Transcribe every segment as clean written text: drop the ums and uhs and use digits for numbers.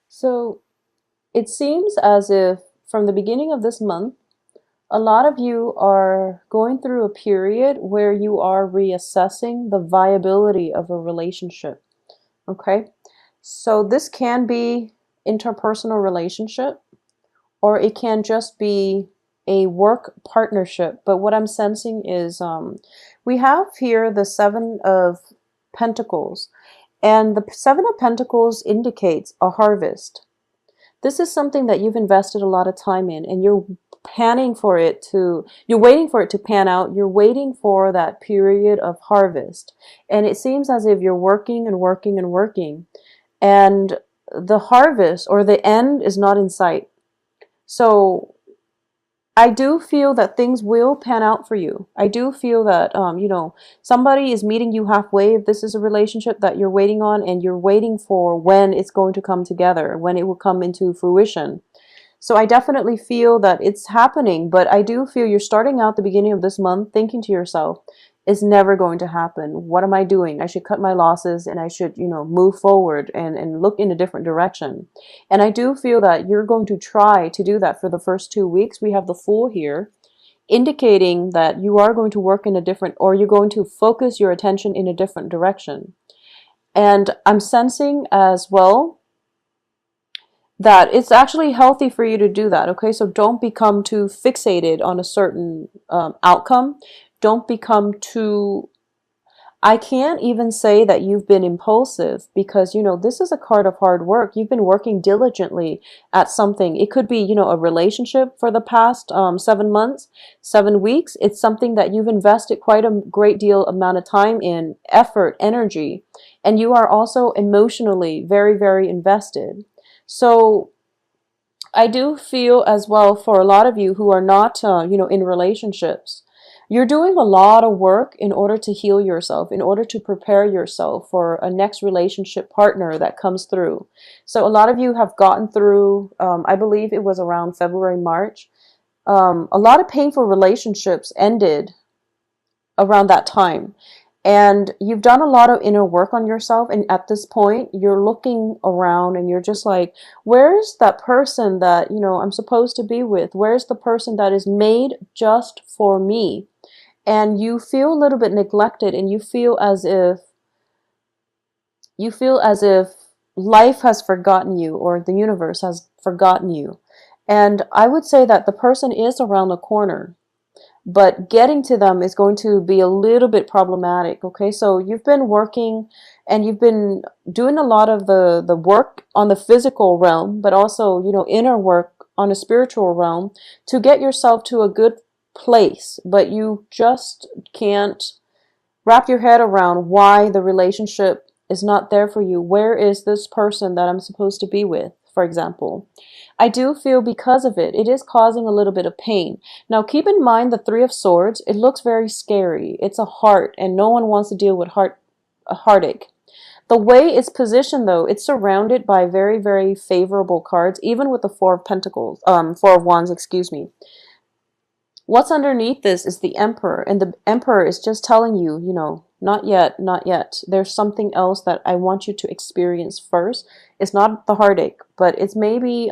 So it seems as if from the beginning of this month, a lot of you are going through a period where you are reassessing the viability of a relationship. Okay. So this can be interpersonal relationship, or it can just be a work partnership. But what I'm sensing is we have here the Seven of Pentacles, and the Seven of Pentacles indicates a harvest. This is something that you've invested a lot of time in, and you're waiting for it to pan out. You're waiting for that period of harvest. And it seems as if you're working and working and working, and the harvest or the end is not in sight. So I do feel that things will pan out for you. I do feel that, somebody is meeting you halfway. If this is a relationship that you're waiting on, and you're waiting for when it's going to come together, when it will come into fruition. So I definitely feel that it's happening, but I do feel you're starting out the beginning of this month thinking to yourself, it's never going to happen. What am I doing? I should cut my losses, and I should, move forward and look in a different direction. And I do feel that you're going to try to do that for the first 2 weeks. We have the Fool here, indicating that you are going to work in a different, or you're going to focus your attention in a different direction. And I'm sensing as well that it's actually healthy for you to do that. Okay, so don't become too fixated on a certain outcome. Don't become too, I can't even say that you've been impulsive, because this is a card of hard work. You've been working diligently at something. It could be a relationship for the past 7 months, 7 weeks. It's something that you've invested quite a great deal amount of time in, effort, energy, and you are also emotionally very, very invested. So I do feel as well, for a lot of you who are not, in relationships, you're doing a lot of work in order to heal yourself, in order to prepare yourself for a next relationship partner that comes through. So a lot of you have gotten through, I believe it was around February, March. A lot of painful relationships ended around that time. And you've done a lot of inner work on yourself. And at this point, you're looking around and you're just like, where's that person that, I'm supposed to be with? Where's the person that is made just for me? And you feel a little bit neglected, and you feel as if life has forgotten you, or the universe has forgotten you. And I would say that the person is around the corner, but getting to them is going to be a little bit problematic. Okay, so you've been working, and you've been doing a lot of the work on the physical realm, but also, inner work on a spiritual realm, to get yourself to a good place, but you just can't wrap your head around why the relationship is not there for you. Where is this person that I'm supposed to be with, for example? I do feel because of it, it is causing a little bit of pain. Now, keep in mind the Three of Swords, it looks very scary. It's a heart, and no one wants to deal with a heartache. The way it's positioned, though, it's surrounded by very, very favorable cards, even with the Four of Pentacles, Four of Wands, excuse me. What's underneath this is the Emperor, and the Emperor is just telling you, not yet, not yet. There's something else that I want you to experience first. It's not the heartache, but it's maybe,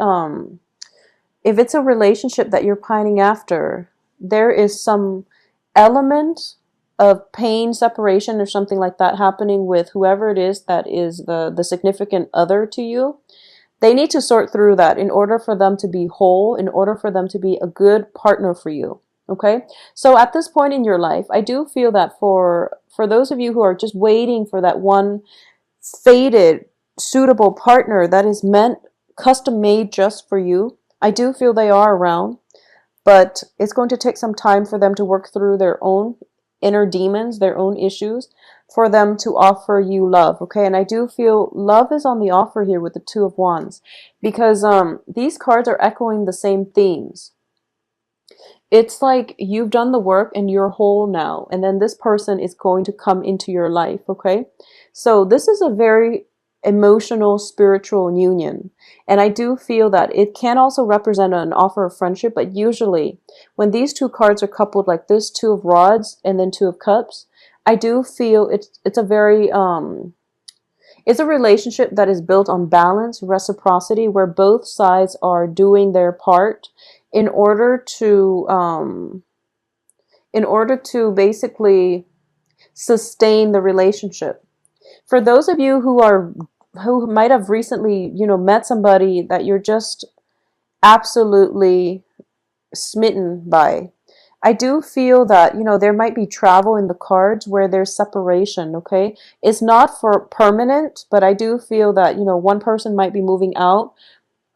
if it's a relationship that you're pining after, there is some element of pain, separation, or something like that happening with whoever it is that is the significant other to you. They need to sort through that in order for them to be whole, in order for them to be a good partner for you. Okay, so at this point in your life, I do feel that for those of you who are just waiting for that one fated, suitable partner that is meant, custom made just for you, I do feel they are around, but it's going to take some time for them to work through their own inner demons, their own issues, for them to offer you love. Okay, and I do feel love is on the offer here with the Two of Wands, because these cards are echoing the same themes. It's like you've done the work and you're whole now, and then this person is going to come into your life. Okay, so this is a very emotional, spiritual union, and I do feel that it can also represent an offer of friendship. But usually when these two cards are coupled like this, Two of Rods and then Two of Cups, I do feel it's a very It's a relationship that is built on balance, reciprocity, where both sides are doing their part in order to basically sustain the relationship. For those of you who might have recently, met somebody that you're just absolutely smitten by, I do feel that, there might be travel in the cards where there's separation, okay? It's not for permanent, but I do feel that, one person might be moving out.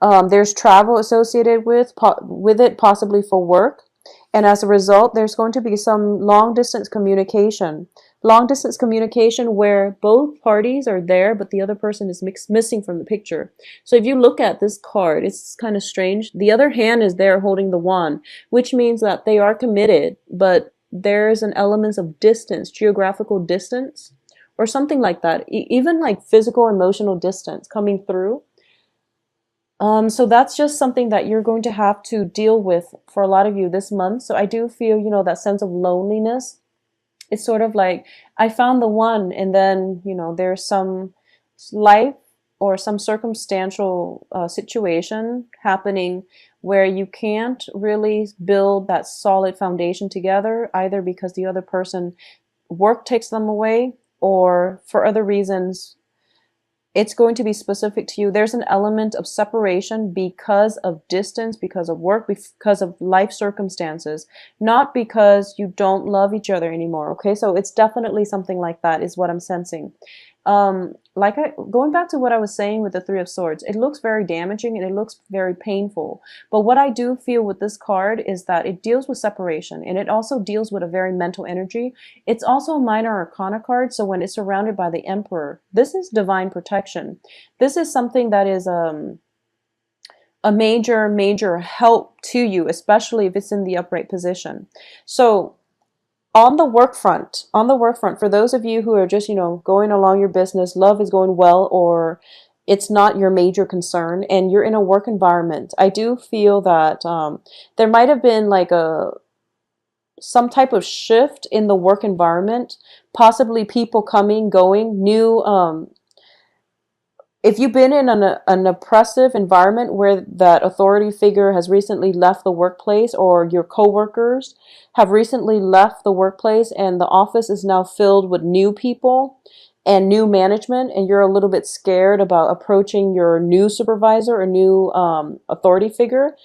There's travel associated with it, possibly for work. And as a result, there's going to be some long distance communication. Long distance communication where both parties are there, but the other person is missing from the picture. So if you look at this card, it's kind of strange. The other hand is there holding the wand, which means that they are committed, but there's an element of distance, geographical distance, or something like that. Even like physical, emotional distance coming through. So that's just something that you're going to have to deal with for a lot of you this month. So I do feel, that sense of loneliness. It's sort of like I found the one, and then, there's some life or some circumstantial situation happening where you can't really build that solid foundation together, either because the other person work takes them away or for other reasons. It's going to be specific to you. There's an element of separation because of distance, because of work, because of life circumstances, not because you don't love each other anymore. Okay, so it's definitely something like that is what I'm sensing. Going back to what I was saying with the Three of Swords, it looks very damaging and it looks very painful. But what I do feel with this card is that it deals with separation, and it also deals with a very mental energy. It's also a minor arcana card, so when it's surrounded by the Emperor, this is divine protection. This is something that is a major help to you, especially if it's in the upright position. So on the work front, for those of you who are just, going along your business, love is going well, or it's not your major concern, and you're in a work environment, I do feel that there might have been like some type of shift in the work environment, possibly people coming, going, new if you've been in an oppressive environment where that authority figure has recently left the workplace, or your coworkers have recently left the workplace and the office is now filled with new people and new management, and you're a little bit scared about approaching your new supervisor or new authority figure,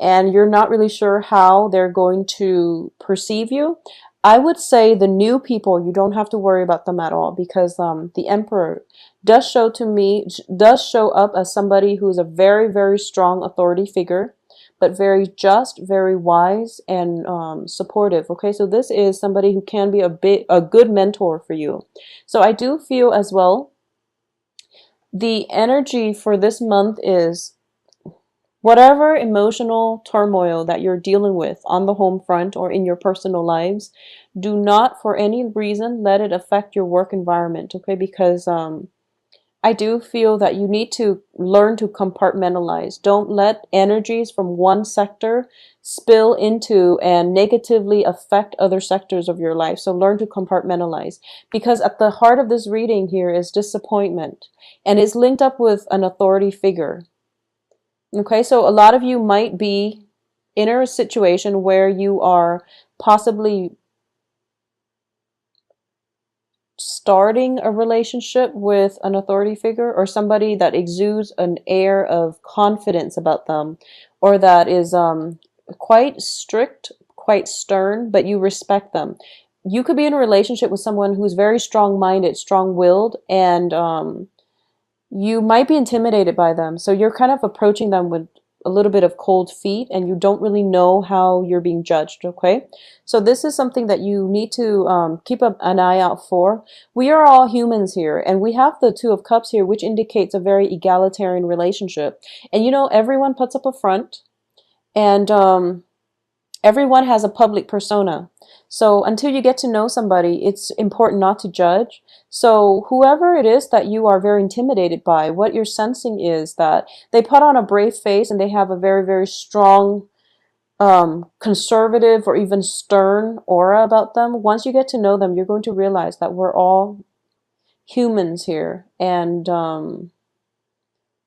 and you're not really sure how they're going to perceive you, I would say the new people, you don't have to worry about them at all, because the Emperor does show up as somebody who is a very, very strong authority figure, but very just, very wise, and supportive. Okay, so this is somebody who can be a good mentor for you. So I do feel as well, the energy for this month is whatever emotional turmoil that you're dealing with on the home front or in your personal lives, do not for any reason let it affect your work environment, okay? Because I do feel that you need to learn to compartmentalize. Don't let energies from one sector spill into and negatively affect other sectors of your life. So learn to compartmentalize, because at the heart of this reading here is disappointment, and it's linked up with an authority figure. Okay, so a lot of you might be in a situation where you are possibly starting a relationship with an authority figure, or somebody that exudes an air of confidence about them, or that is quite strict, quite stern, but you respect them. You could be in a relationship with someone who's very strong-minded, strong-willed, and you might be intimidated by them. So you're kind of approaching them with a little bit of cold feet, and you don't really know how you're being judged, okay? So this is something that you need to keep an eye out for. We are all humans here, and we have the Two of Cups here, which indicates a very egalitarian relationship. And everyone puts up a front, and everyone has a public persona. So until you get to know somebody, it's important not to judge. So whoever it is that you are very intimidated by, what you're sensing is that they put on a brave face and they have a very, very strong, conservative or even stern aura about them. Once you get to know them, you're going to realize that we're all humans here, and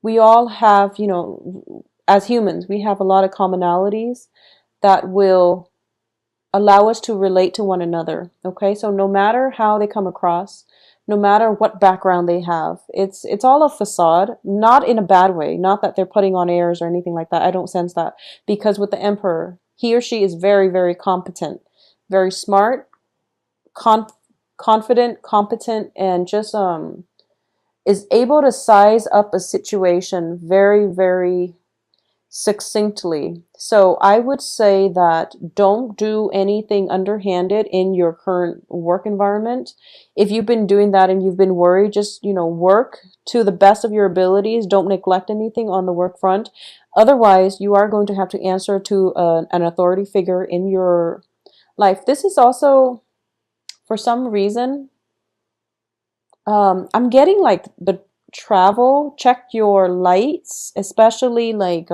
we all have, as humans, we have a lot of commonalities that will allow us to relate to one another. Okay, so no matter how they come across, no matter what background they have, it's all a facade, not in a bad way, not that they're putting on airs or anything like that. I don't sense that, because with the emperor, he or she is very, very competent, very smart, con- confident, competent, and just is able to size up a situation very, very succinctly. So I would say that don't do anything underhanded in your current work environment. If you've been doing that and you've been worried, just, work to the best of your abilities. Don't neglect anything on the work front. Otherwise, you are going to have to answer to an authority figure in your life. This is also, for some reason, I'm getting like the travel, check your lights, especially like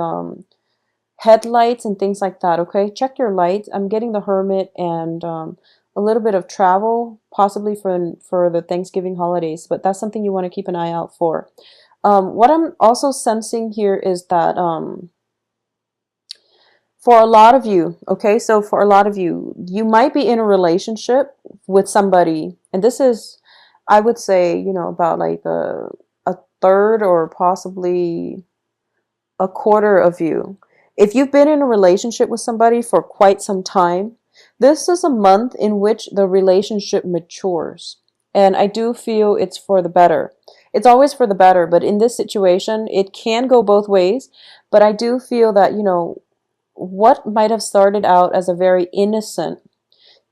headlights and things like that. Okay, check your lights. I'm getting the Hermit and a little bit of travel, possibly for the Thanksgiving holidays, but that's something you want to keep an eye out for. What I'm also sensing here is that for a lot of you, okay, so for a lot of you, you might be in a relationship with somebody, and this is, I would say, about like a third or possibly a quarter of you. If you've been in a relationship with somebody for quite some time, this is a month in which the relationship matures. And I do feel it's for the better. It's always for the better, but in this situation, it can go both ways. But I do feel that, what might have started out as a very innocent,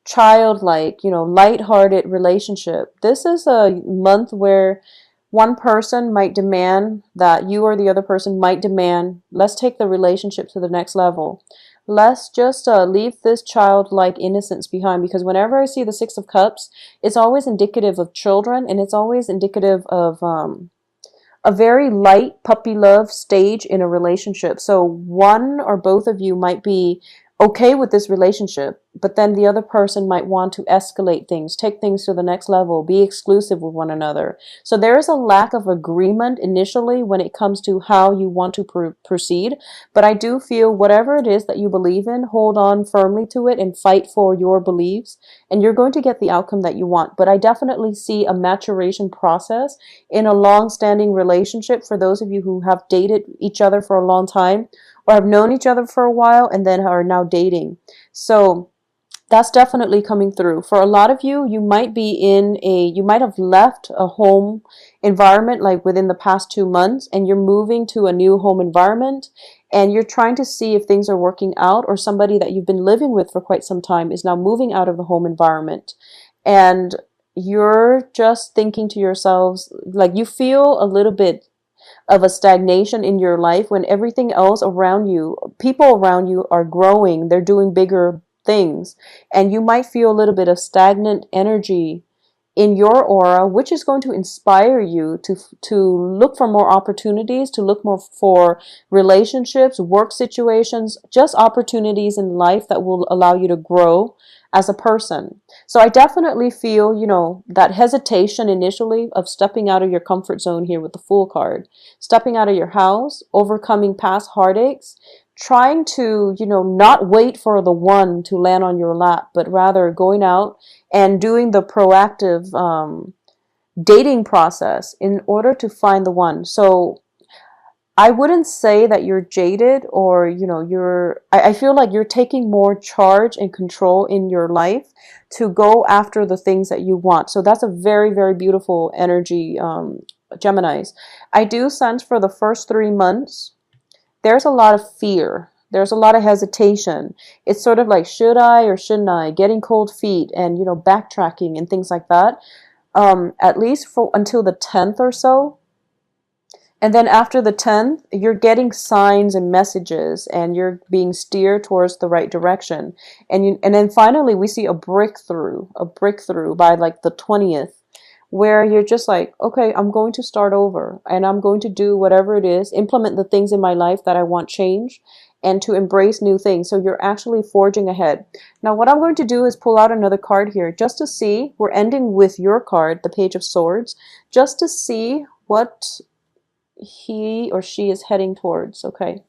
childlike, lighthearted relationship, this is a month where one person might demand that you or the other person might demand, let's take the relationship to the next level. Let's just leave this childlike innocence behind, because whenever I see the Six of Cups, it's always indicative of children, and it's always indicative of a very light puppy love stage in a relationship. So one or both of you might be okay with this relationship, but then the other person might want to escalate things, take things to the next level, be exclusive with one another. So there is a lack of agreement initially when it comes to how you want to proceed. But I do feel whatever it is that you believe in, hold on firmly to it and fight for your beliefs, and you're going to get the outcome that you want. But I definitely see a maturation process in a long-standing relationship for those of you who have dated each other for a long time, or have known each other for a while and then are now dating. So that's definitely coming through. For a lot of you, you might have left a home environment like within the past 2 months, and you're moving to a new home environment, and you're trying to see if things are working out, or somebody that you've been living with for quite some time is now moving out of the home environment. And you're just thinking to yourselves, like, you feel a little bit of a stagnation in your life when everything else around you, people around you are growing, they're doing bigger things, and you might feel a little bit of stagnant energy in your aura, which is going to inspire you to look for more opportunities, to look more for relationships, work situations, just opportunities in life that will allow you to grow as a person. So I definitely feel, that hesitation initially of stepping out of your comfort zone here with the Fool card, stepping out of your house, overcoming past heartaches, trying to, not wait for the one to land on your lap, but rather going out and doing the proactive dating process in order to find the one. So I wouldn't say that you're jaded, or, I feel like you're taking more charge and control in your life to go after the things that you want. So that's a very, very beautiful energy, Geminis. I do sense for the first 3 months, there's a lot of fear. There's a lot of hesitation. It's sort of like, should I or shouldn't I? Getting cold feet and, backtracking and things like that. At least for until the 10th or so. And then after the 10th, you're getting signs and messages, and you're being steered towards the right direction. And then finally we see a breakthrough by like the 20th, where you're just like, okay, I'm going to start over, and I'm going to do whatever it is, implement the things in my life that I want change. and to embrace new things. So you're actually forging ahead. Now, what I'm going to do is pull out another card here just to see. We're ending with your card, the Page of Swords, just to see what he or she is heading towards. Okay.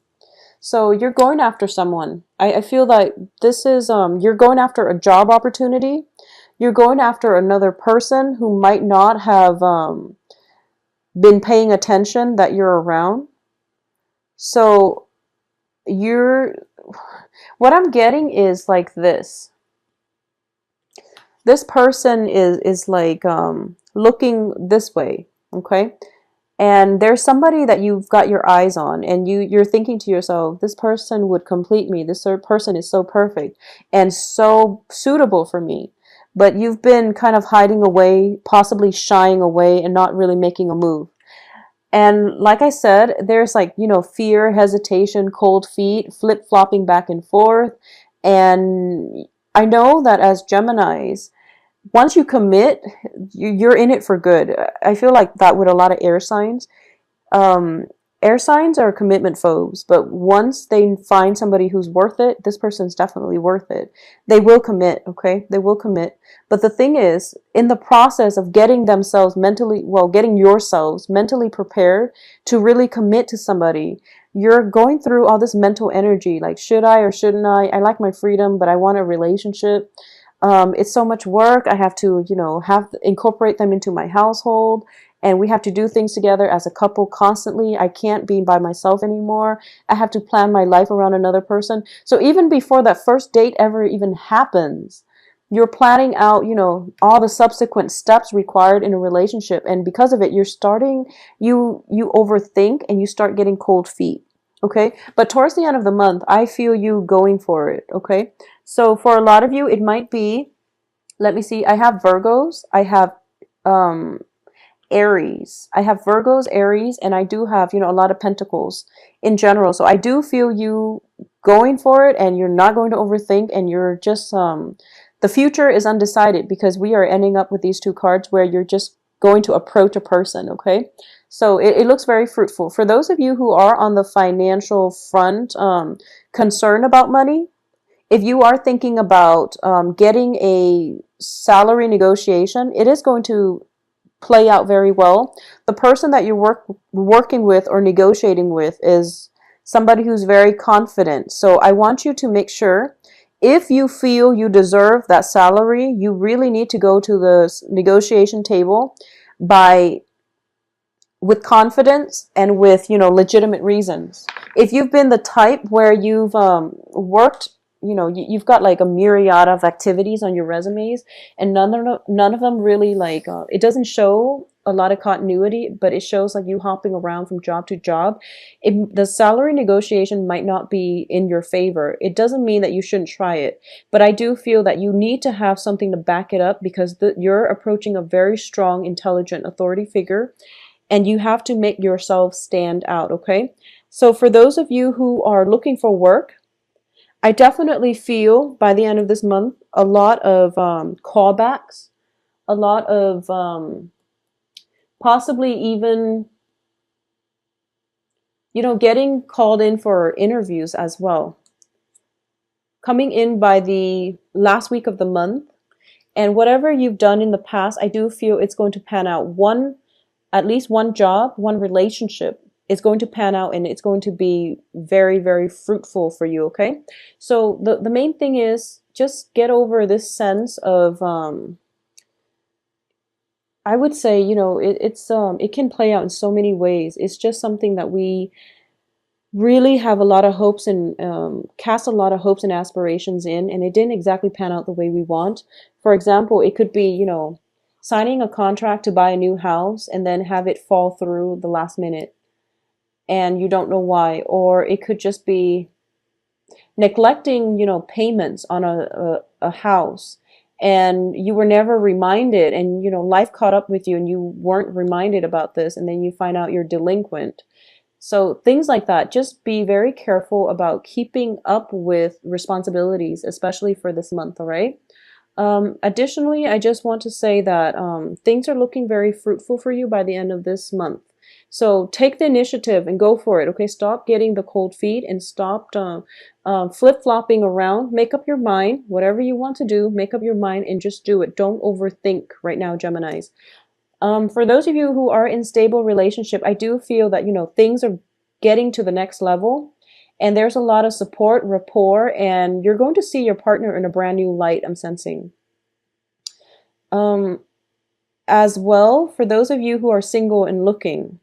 So you're going after someone. I feel like this is, you're going after a job opportunity. You're going after another person who might not have been paying attention that you're around. So you're, what I'm getting is like this. This person is like looking this way, okay? And there's somebody that you've got your eyes on, and you're thinking to yourself, this person would complete me. This person is so perfect and so suitable for me. But you've been kind of hiding away, possibly shying away, and not really making a move. And like I said, there's like, you know, fear, hesitation, cold feet, flip-flopping back and forth. And I know that as Geminis, once you commit, you're in it for good. I feel like that with a lot of air signs. Um, Air signs are commitment phobes, but once they find somebody who's worth it, this person's definitely worth it. They will commit, okay? They will commit. But the thing is, in the process of getting themselves mentally, well, getting yourselves mentally prepared to really commit to somebody, you're going through all this mental energy, like, should I or shouldn't I? I like my freedom, but I want a relationship. It's so much work. I have to, you know, incorporate them into my household, and we have to do things together as a couple constantly. I can't be by myself anymore. I have to plan my life around another person. So even before that first date ever even happens, you're planning out, you know, all the subsequent steps required in a relationship, and because of it, you overthink and you start getting cold feet. Okay, but towards the end of the month, I feel you going for it. Okay, so for a lot of you, it might be, let me see, I have Virgos, I have um, Aries. I have Virgos, Aries, and I do have, you know, a lot of Pentacles in general. So I do feel you going for it, and you're not going to overthink, and you're just, the future is undecided because we are ending up with these two cards where you're just going to approach a person, okay? So it looks very fruitful. For those of you who are on the financial front, concerned about money, if you are thinking about getting a salary negotiation, it is going to play out very well. The person that you're working with or negotiating with is somebody who's very confident. So I want you to make sure, if you feel you deserve that salary, you really need to go to the negotiation table by with confidence and with, you know, legitimate reasons. If you've been the type where you've worked, you know, you've got like a myriad of activities on your resumes, and none of them really like, it doesn't show a lot of continuity, but it shows like you hopping around from job to job. The salary negotiation might not be in your favor. It doesn't mean that you shouldn't try it, but I do feel that you need to have something to back it up, because you're approaching a very strong, intelligent authority figure, and you have to make yourself stand out, okay? So for those of you who are looking for work, I definitely feel by the end of this month, a lot of callbacks, a lot of possibly even, you know, getting called in for interviews as well. Coming in by the last week of the month, and whatever you've done in the past, I do feel it's going to pan out. At least one job, one relationship is going to pan out, and it's going to be very, very fruitful for you, okay? So the main thing is just get over this sense of, I would say, you know, it can play out in so many ways. It's just something that we really have a lot of hopes and cast a lot of hopes and aspirations in, and it didn't exactly pan out the way we want. For example, it could be, you know, signing a contract to buy a new house and then have it fall through the last minute and you don't know why. Or it could just be neglecting, you know, payments on a house, and you were never reminded, and, you know, life caught up with you and you weren't reminded about this, and then you find out you're delinquent. So things like that. Just be very careful about keeping up with responsibilities, especially for this month, all right? Additionally, I just want to say that things are looking very fruitful for you by the end of this month. So take the initiative and go for it. Okay, stop getting the cold feet and stop flip-flopping around. Make up your mind. Whatever you want to do, make up your mind and just do it. Don't overthink right now, Geminis. For those of you who are in stable relationship, I do feel that, things are getting to the next level and there's a lot of support, rapport, and you're going to see your partner in a brand new light, I'm sensing. Um, as well, for those of you who are single and looking,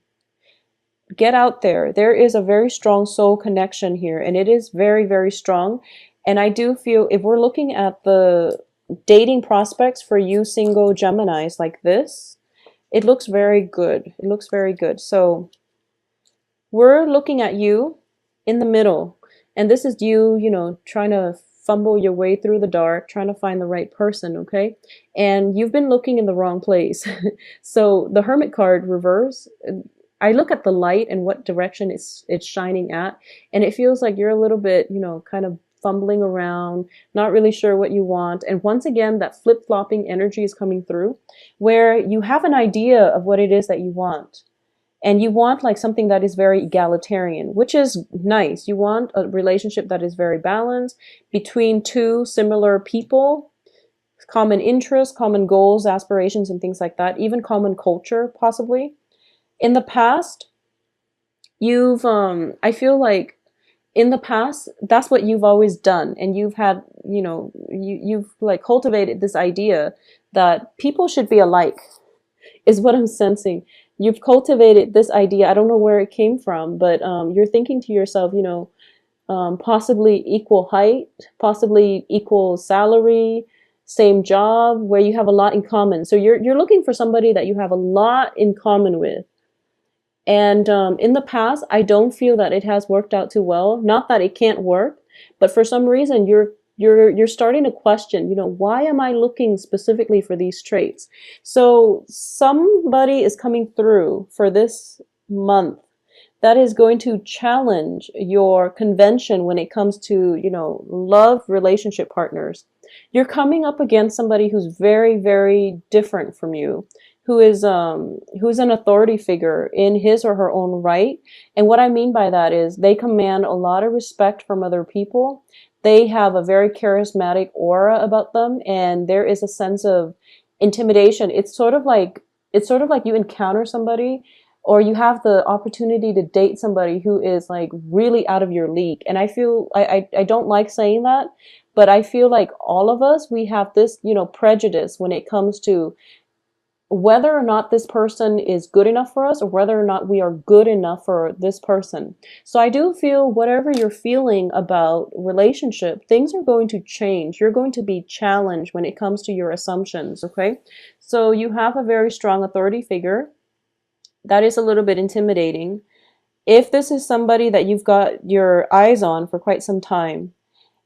get out there. There is a very strong soul connection here, and it is very, very strong. And I do feel if we're looking at the dating prospects for you single Geminis like this, it looks very good. It looks very good. So we're looking at you in the middle. And this is you, trying to fumble your way through the dark, trying to find the right person, okay? And you've been looking in the wrong place. So the Hermit card reverse, I look at the light and what direction it's shining at, and it feels like you're a little bit, kind of fumbling around, not really sure what you want. And once again, that flip-flopping energy is coming through where you have an idea of what it is that you want. And you want like something that is very egalitarian, which is nice. You want a relationship that is very balanced between two similar people, common interests, common goals, aspirations, and things like that, even common culture, possibly. In the past, I feel like in the past, that's what you've always done. And you've had, you've like cultivated this idea that people should be alike, is what I'm sensing. You've cultivated this idea. I don't know where it came from, but you're thinking to yourself, possibly equal height, possibly equal salary, same job, where you have a lot in common. So you're looking for somebody that you have a lot in common with. And in the past, I don't feel that it has worked out too well. Not that it can't work, but for some reason you're starting to question, why am I looking specifically for these traits? So somebody is coming through for this month that is going to challenge your convention when it comes to, love relationship partners. You're coming up against somebody who's very, very different from you, who's an authority figure in his or her own right. And what I mean by that is they command a lot of respect from other people. They have a very charismatic aura about them, and there is a sense of intimidation. It's sort of like you encounter somebody or you have the opportunity to date somebody who is like really out of your league. And I feel I don't like saying that, but I feel like all of us, we have this, prejudice when it comes to whether or not this person is good enough for us or whether or not we are good enough for this person. So I do feel whatever you're feeling about relationship, things are going to change. You're going to be challenged when it comes to your assumptions, okay? So you have a very strong authority figure. That is a little bit intimidating. If this is somebody that you've got your eyes on for quite some time,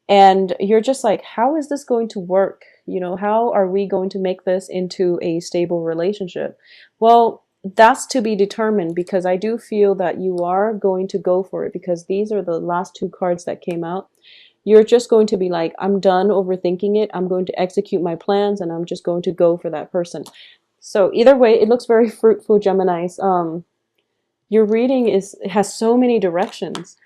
and you're just like, how is this going to work? How are we going to make this into a stable relationship? Well, that's to be determined, because I do feel that you are going to go for it, because these are the last two cards that came out. You're just going to be like, I'm done overthinking it. I'm going to execute my plans and I'm just going to go for that person. So either way, it looks very fruitful, Geminis. Your reading has so many directions.